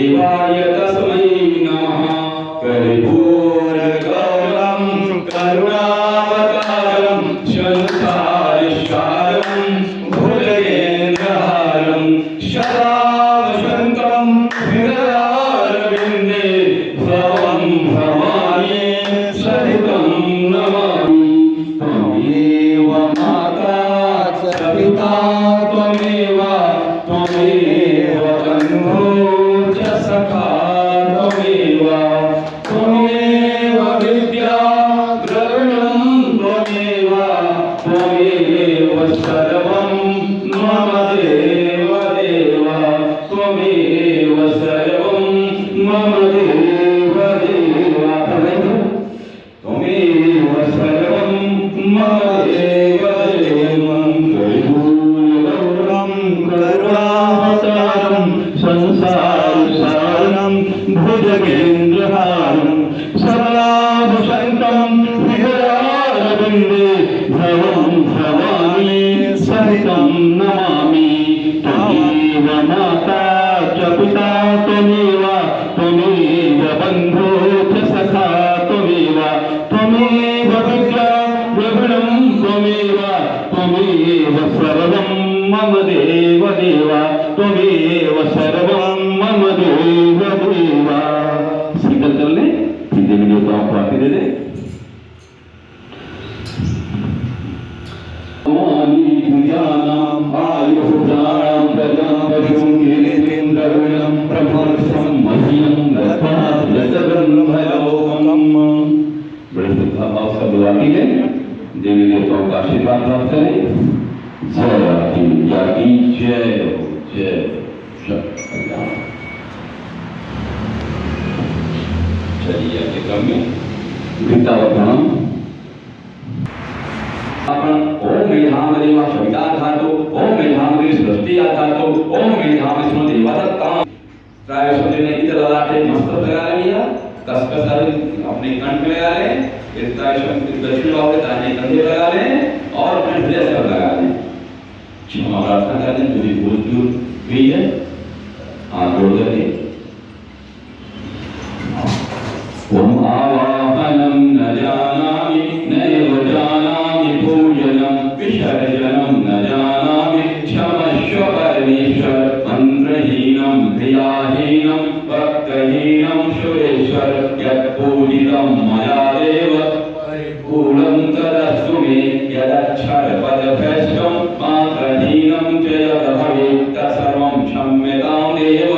देवाय तस्मै नमः कर्पूरगौरं करुणावतारं संसारसारं भुजगेन्द्रहारं सदा वसन्तं हृदयारविन्दे भवं भवानी सहितं नमामि। त्वमेव माता च पिता त्वमेव त्वमेव बन्धुः च सखा त्वमेव त्वमेव विद्या द्रविणं त्वमेव त्वमेव सर्वं मम देव देव त्वमेव सर्वं मम देव देव त्वमेव सर्वं मम देव देव कर्पूरगौरं करुणावतारं संसारसारं भुजगेन्द्रहारं सदा वसन्तं हृदयारविन्दे भवं भवानी सहितं नमामि। त्वमेव माता च पिता त्वमेव त्वमेव बन्धुः च सखा त्वमेव त्वमेव विद्या द्रविणं त्वमेव त्वमेव सर्वं मम देव देव त्वमेव सर्वं मम देव देव। संकल्प कर ले, देवी देवताओं को आरती दे दे। आयुर्दानं प्रजापतिं गिरीन्द्रविणं प्रभर्षं मह्यं दत्तात् ब्रह्मलोकम्। बड़े श्रद्धा भाव से दुआ की है, देवी देवताओं का आशीर्वाद प्राप्त करें। जय की जय जय चलिए अगले क्रम में गीतावधान आपण ओम मेधामदेवा सविता धातु ओम मेधामदे सृष्टि धातु ओम मेधामस्मो देवदत्ता प्राय शब्द ने इधर लगाते मस्तक लगा लिया कसकस अपने कंठ में लगा ले इतना शब्द दक्षिण भाव के दाहिने कंधे लगा ले और अपने हृदय से लगा ले। क्षमा प्रार्थना करते हैं जो भी भूल चूक हुई है हाथ जोड़ करके ओम आवाहनं न जानामि नैव जानामि पूजनं विसर्जनं न जानामि क्षमस्व परमेश्वर मंत्रहीनं क्रियाहीनं भक्तहीनं सुरेश्वर यत्पूजितं मया देव परिपूर्णं तदस्तु मे यदक्षरपदभ्रष्टं मात्रहीनं च यद् भवेत् तत्सर्वं क्षम्यतां देव